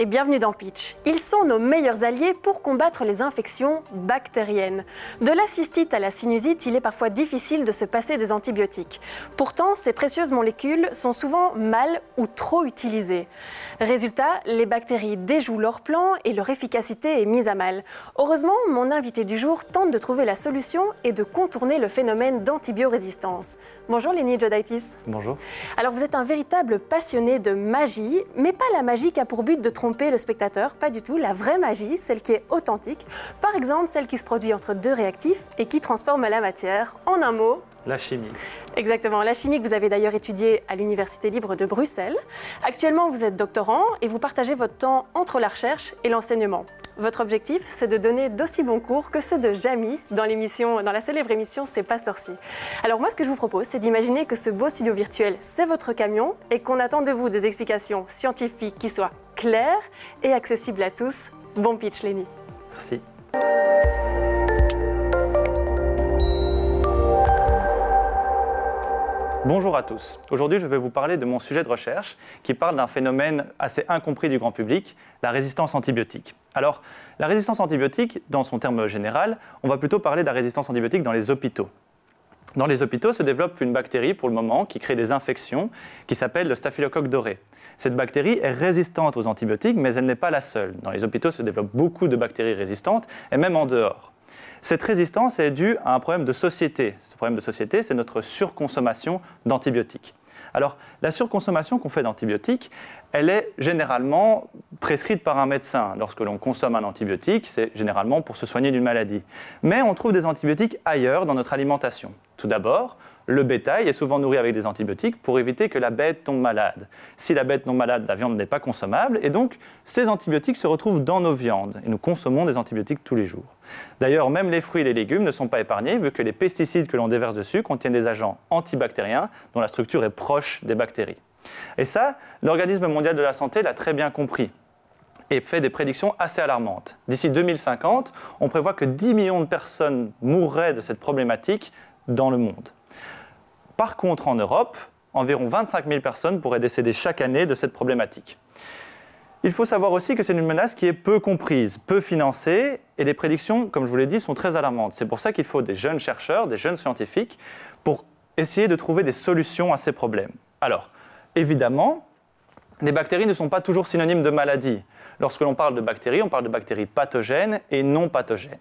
et bienvenue dans Pitch. Ils sont nos meilleurs alliés pour combattre les infections bactériennes. De la cystite à la sinusite, il est parfois difficile de se passer des antibiotiques. Pourtant, ces précieuses molécules sont souvent mal ou trop utilisées. Résultat, les bactéries déjouent leur plan et leur efficacité est mise à mal. Heureusement, mon invité du jour tente de trouver la solution et de contourner le phénomène d'antibiorésistance. Bonjour Lenny Jodaitis. Bonjour. Alors vous êtes un véritable passionné de magie, mais pas la magie qui a pour but de tromper le spectateur, pas du tout, la vraie magie, celle qui est authentique. Par exemple, celle qui se produit entre deux réactifs et qui transforme la matière. En un mot, la chimie. Exactement, la chimie que vous avez d'ailleurs étudiée à l'Université libre de Bruxelles. Actuellement, vous êtes doctorant et vous partagez votre temps entre la recherche et l'enseignement. Votre objectif, c'est de donner d'aussi bons cours que ceux de Jamy dans la célèbre émission C'est pas sorcier. Alors moi, ce que je vous propose, c'est d'imaginer que ce beau studio virtuel, c'est votre camion et qu'on attend de vous des explications scientifiques qui soient claires et accessibles à tous. Bon pitch, Lenny. Merci. Bonjour à tous. Aujourd'hui, je vais vous parler de mon sujet de recherche qui parle d'un phénomène assez incompris du grand public, la résistance antibiotique. Alors, la résistance antibiotique, dans son terme général, on va plutôt parler de la résistance antibiotique dans les hôpitaux. Dans les hôpitaux se développe une bactérie, pour le moment, qui crée des infections, qui s'appelle le staphylocoque doré. Cette bactérie est résistante aux antibiotiques, mais elle n'est pas la seule. Dans les hôpitaux se développent beaucoup de bactéries résistantes, et même en dehors. Cette résistance est due à un problème de société. Ce problème de société, c'est notre surconsommation d'antibiotiques. Alors, la surconsommation qu'on fait d'antibiotiques, elle est généralement prescrite par un médecin. Lorsque l'on consomme un antibiotique, c'est généralement pour se soigner d'une maladie. Mais on trouve des antibiotiques ailleurs dans notre alimentation. Tout d'abord, le bétail est souvent nourri avec des antibiotiques pour éviter que la bête tombe malade. Si la bête tombe malade, la viande n'est pas consommable et donc ces antibiotiques se retrouvent dans nos viandes et nous consommons des antibiotiques tous les jours. D'ailleurs, même les fruits et les légumes ne sont pas épargnés vu que les pesticides que l'on déverse dessus contiennent des agents antibactériens dont la structure est proche des bactéries. Et ça, l'Organisme mondial de la santé l'a très bien compris et fait des prédictions assez alarmantes. D'ici 2050, on prévoit que 10 millions de personnes mourraient de cette problématique dans le monde. Par contre, en Europe, environ 25 000 personnes pourraient décéder chaque année de cette problématique. Il faut savoir aussi que c'est une menace qui est peu comprise, peu financée, et les prédictions, comme je vous l'ai dit, sont très alarmantes. C'est pour ça qu'il faut des jeunes chercheurs, des jeunes scientifiques, pour essayer de trouver des solutions à ces problèmes. Alors, évidemment, les bactéries ne sont pas toujours synonymes de maladie. Lorsque l'on parle de bactéries, on parle de bactéries pathogènes et non pathogènes.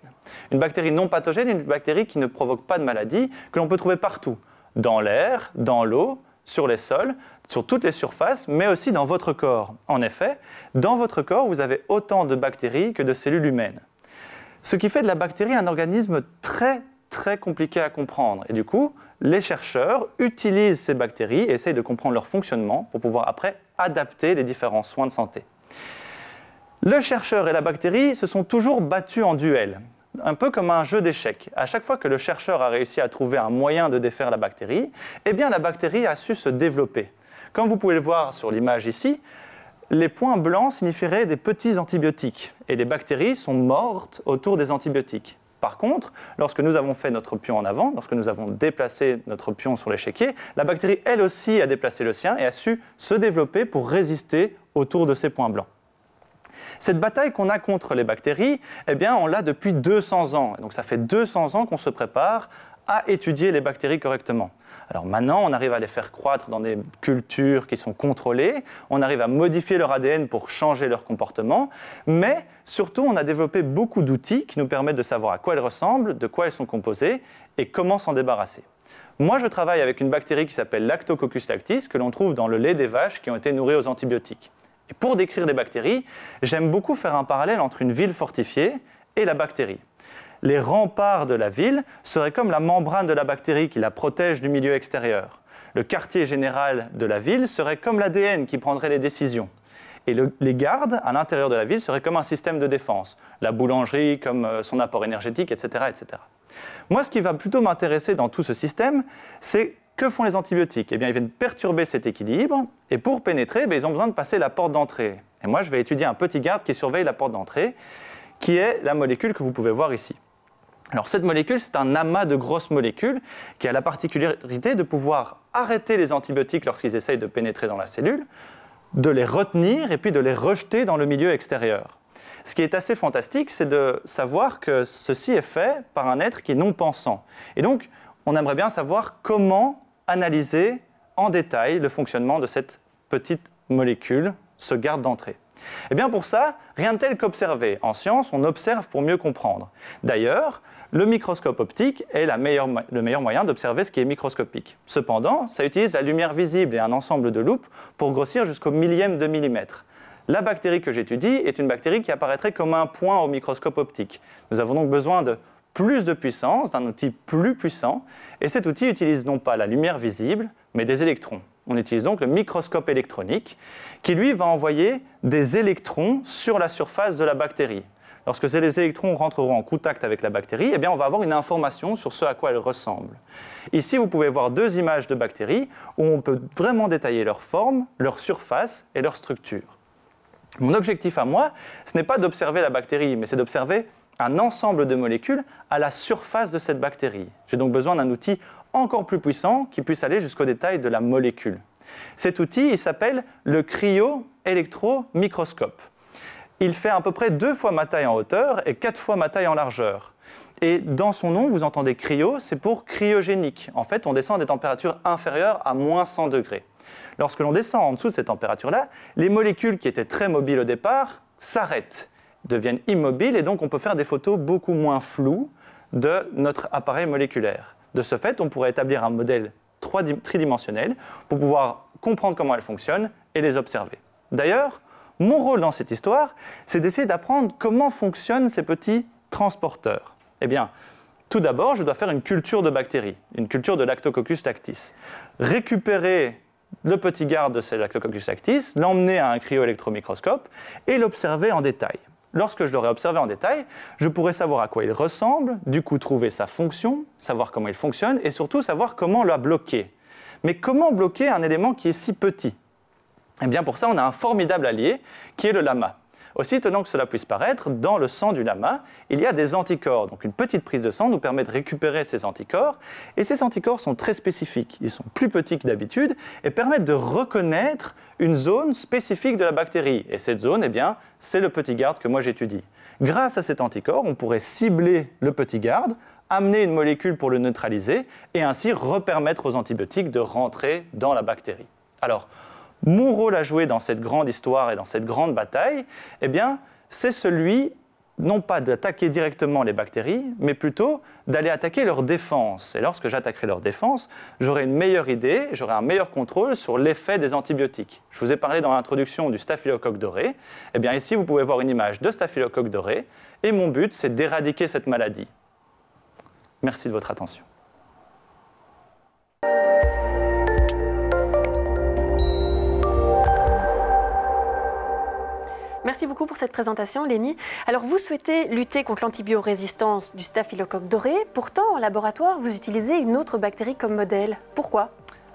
Une bactérie non pathogène est une bactérie qui ne provoque pas de maladie, que l'on peut trouver partout. Dans l'air, dans l'eau, sur les sols, sur toutes les surfaces, mais aussi dans votre corps. En effet, dans votre corps, vous avez autant de bactéries que de cellules humaines. Ce qui fait de la bactérie un organisme très compliqué à comprendre. Et du coup, les chercheurs utilisent ces bactéries et essayent de comprendre leur fonctionnement pour pouvoir après adapter les différents soins de santé. Le chercheur et la bactérie se sont toujours battus en duel. Un peu comme un jeu d'échecs. À chaque fois que le chercheur a réussi à trouver un moyen de défaire la bactérie, eh bien la bactérie a su se développer. Comme vous pouvez le voir sur l'image ici, les points blancs signifieraient des petits antibiotiques et les bactéries sont mortes autour des antibiotiques. Par contre, lorsque nous avons fait notre pion en avant, lorsque nous avons déplacé notre pion sur l'échiquier, la bactérie elle aussi a déplacé le sien et a su se développer pour résister autour de ces points blancs. Cette bataille qu'on a contre les bactéries, eh bien, on l'a depuis 200 ans. Donc ça fait 200 ans qu'on se prépare à étudier les bactéries correctement. Alors maintenant, on arrive à les faire croître dans des cultures qui sont contrôlées, on arrive à modifier leur ADN pour changer leur comportement, mais surtout, on a développé beaucoup d'outils qui nous permettent de savoir à quoi elles ressemblent, de quoi elles sont composées et comment s'en débarrasser. Moi, je travaille avec une bactérie qui s'appelle Lactococcus lactis, que l'on trouve dans le lait des vaches qui ont été nourries aux antibiotiques. Et pour décrire des bactéries, j'aime beaucoup faire un parallèle entre une ville fortifiée et la bactérie. Les remparts de la ville seraient comme la membrane de la bactérie qui la protège du milieu extérieur. Le quartier général de la ville serait comme l'ADN qui prendrait les décisions. Et les gardes à l'intérieur de la ville seraient comme un système de défense. La boulangerie comme son apport énergétique, etc., etc. Moi, ce qui va plutôt m'intéresser dans tout ce système, c'est que font les antibiotiques? Eh bien, ils viennent perturber cet équilibre et pour pénétrer, ils ont besoin de passer la porte d'entrée. Et moi, je vais étudier un petit garde qui surveille la porte d'entrée, qui est la molécule que vous pouvez voir ici. Alors cette molécule, c'est un amas de grosses molécules qui a la particularité de pouvoir arrêter les antibiotiques lorsqu'ils essayent de pénétrer dans la cellule, de les retenir et puis de les rejeter dans le milieu extérieur. Ce qui est assez fantastique, c'est de savoir que ceci est fait par un être qui est non pensant. Et donc, on aimerait bien savoir comment analyser en détail le fonctionnement de cette petite molécule, ce garde d'entrée. Eh bien pour ça, rien de tel qu'observer. En science, on observe pour mieux comprendre. D'ailleurs, le microscope optique est le meilleur moyen d'observer ce qui est microscopique. Cependant, ça utilise la lumière visible et un ensemble de loupes pour grossir jusqu'au millième de millimètre. La bactérie que j'étudie est une bactérie qui apparaîtrait comme un point au microscope optique. Nous avons donc besoin de plus de puissance, d'un outil plus puissant, et cet outil utilise non pas la lumière visible, mais des électrons. On utilise donc le microscope électronique, qui lui va envoyer des électrons sur la surface de la bactérie. Lorsque ces électrons rentreront en contact avec la bactérie, eh bien on va avoir une information sur ce à quoi elle ressemble. Ici, vous pouvez voir deux images de bactéries où on peut vraiment détailler leur forme, leur surface et leur structure. Mon objectif à moi, ce n'est pas d'observer la bactérie, mais c'est d'observer un ensemble de molécules à la surface de cette bactérie. J'ai donc besoin d'un outil encore plus puissant qui puisse aller jusqu'au détail de la molécule. Cet outil, il s'appelle le cryo-électromicroscope. Il fait à peu près 2 fois ma taille en hauteur et 4 fois ma taille en largeur. Et dans son nom, vous entendez cryo, c'est pour cryogénique. En fait, on descend à des températures inférieures à moins 100 degrés. Lorsque l'on descend en dessous de cette température-là, les molécules qui étaient très mobiles au départ s'arrêtent, deviennent immobiles, et donc on peut faire des photos beaucoup moins floues de notre appareil moléculaire. De ce fait, on pourrait établir un modèle tridimensionnel pour pouvoir comprendre comment elles fonctionnent et les observer. D'ailleurs, mon rôle dans cette histoire, c'est d'essayer d'apprendre comment fonctionnent ces petits transporteurs. Eh bien, tout d'abord, je dois faire une culture de bactéries, une culture de Lactococcus lactis. Récupérer le petit garde de ce Lactococcus lactis, l'emmener à un cryo-électromicroscope et l'observer en détail. Lorsque je l'aurai observé en détail, je pourrai savoir à quoi il ressemble, du coup trouver sa fonction, savoir comment il fonctionne et surtout savoir comment la bloquer. Mais comment bloquer un élément qui est si petit ? Eh bien pour ça, on a un formidable allié qui est le lama. Aussi étonnant que cela puisse paraître, dans le sang du lama, il y a des anticorps. Donc une petite prise de sang nous permet de récupérer ces anticorps. Et ces anticorps sont très spécifiques. Ils sont plus petits que d'habitude et permettent de reconnaître une zone spécifique de la bactérie. Et cette zone, eh bien, c'est le petit garde que moi j'étudie. Grâce à cet anticorps, on pourrait cibler le petit garde, amener une molécule pour le neutraliser et ainsi repermettre aux antibiotiques de rentrer dans la bactérie. Alors, mon rôle à jouer dans cette grande histoire et dans cette grande bataille, eh bien, c'est celui, non pas d'attaquer directement les bactéries, mais plutôt d'aller attaquer leur défense. Et lorsque j'attaquerai leur défense, j'aurai une meilleure idée, j'aurai un meilleur contrôle sur l'effet des antibiotiques. Je vous ai parlé dans l'introduction du staphylocoque doré. Eh bien, ici, vous pouvez voir une image de staphylocoque doré. Et mon but, c'est d'éradiquer cette maladie. Merci de votre attention. Merci beaucoup pour cette présentation, Lénie. Alors, vous souhaitez lutter contre l'antibiorésistance du staphylocoque doré. Pourtant, en laboratoire, vous utilisez une autre bactérie comme modèle. Pourquoi ?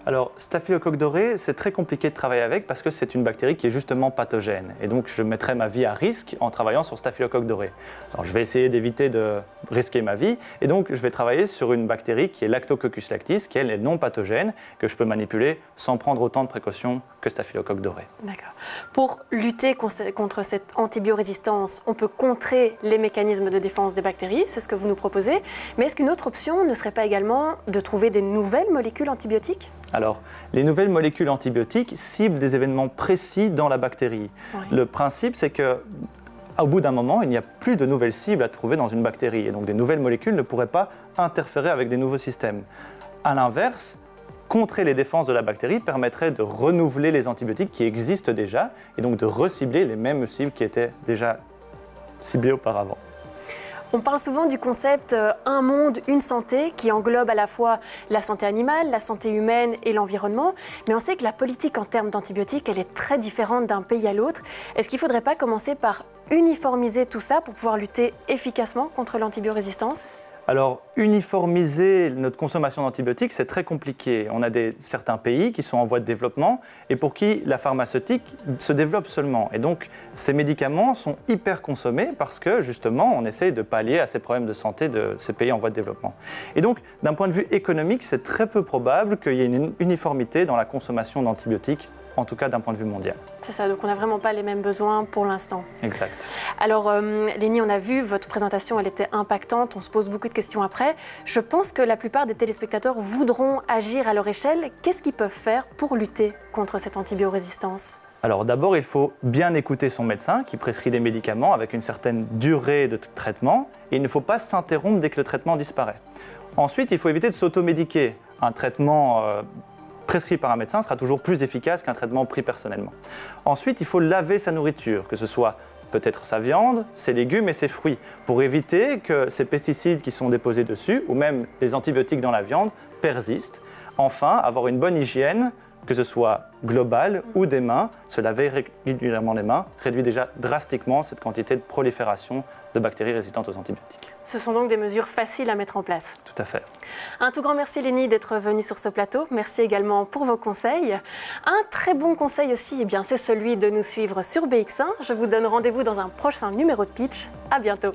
Alors, staphylocoque doré, c'est très compliqué de travailler avec parce que c'est une bactérie qui est justement pathogène. Et donc, je mettrai ma vie à risque en travaillant sur staphylocoque doré. Alors, je vais essayer d'éviter de risquer ma vie. Et donc, je vais travailler sur une bactérie qui est Lactococcus lactis, qui elle est non pathogène, que je peux manipuler sans prendre autant de précautions que staphylocoque doré. D'accord. Pour lutter contre cette antibiorésistance, on peut contrer les mécanismes de défense des bactéries, c'est ce que vous nous proposez. Mais est-ce qu'une autre option ne serait pas également de trouver des nouvelles molécules antibiotiques ? Alors, les nouvelles molécules antibiotiques ciblent des événements précis dans la bactérie. Oui. Le principe, c'est qu'au bout d'un moment, il n'y a plus de nouvelles cibles à trouver dans une bactérie. Et donc, des nouvelles molécules ne pourraient pas interférer avec des nouveaux systèmes. À l'inverse, contrer les défenses de la bactérie permettrait de renouveler les antibiotiques qui existent déjà et donc de recibler les mêmes cibles qui étaient déjà ciblées auparavant. On parle souvent du concept « un monde, une santé » qui englobe à la fois la santé animale, la santé humaine et l'environnement. Mais on sait que la politique en termes d'antibiotiques, elle est très différente d'un pays à l'autre. Est-ce qu'il ne faudrait pas commencer par uniformiser tout ça pour pouvoir lutter efficacement contre l'antibiorésistance ? Alors, uniformiser notre consommation d'antibiotiques, c'est très compliqué. On a certains pays qui sont en voie de développement et pour qui la pharmaceutique se développe seulement. Et donc, ces médicaments sont hyper consommés parce que, justement, on essaye de pallier à ces problèmes de santé de ces pays en voie de développement. Et donc, d'un point de vue économique, c'est très peu probable qu'il y ait une uniformité dans la consommation d'antibiotiques, en tout cas d'un point de vue mondial. C'est ça, donc on n'a vraiment pas les mêmes besoins pour l'instant. Exact. Alors, Lénie, on a vu, votre présentation, elle était impactante, on se pose beaucoup de questions après. Je pense que la plupart des téléspectateurs voudront agir à leur échelle. Qu'est-ce qu'ils peuvent faire pour lutter contre cette antibiorésistance ? Alors d'abord, il faut bien écouter son médecin qui prescrit des médicaments avec une certaine durée de traitement et il ne faut pas s'interrompre dès que le traitement disparaît. Ensuite, il faut éviter de s'automédiquer. Un traitement prescrit par un médecin sera toujours plus efficace qu'un traitement pris personnellement. Ensuite, il faut laver sa nourriture, que ce soit peut-être sa viande, ses légumes et ses fruits, pour éviter que ces pesticides qui sont déposés dessus, ou même les antibiotiques dans la viande, persistent. Enfin, avoir une bonne hygiène, que ce soit globale ou des mains, se laver régulièrement les mains réduit déjà drastiquement cette quantité de prolifération de bactéries résistantes aux antibiotiques. Ce sont donc des mesures faciles à mettre en place. Tout à fait. Un tout grand merci Lénie d'être venue sur ce plateau. Merci également pour vos conseils. Un très bon conseil aussi, c'est celui de nous suivre sur BX1. Je vous donne rendez-vous dans un prochain numéro de Pitch. À bientôt.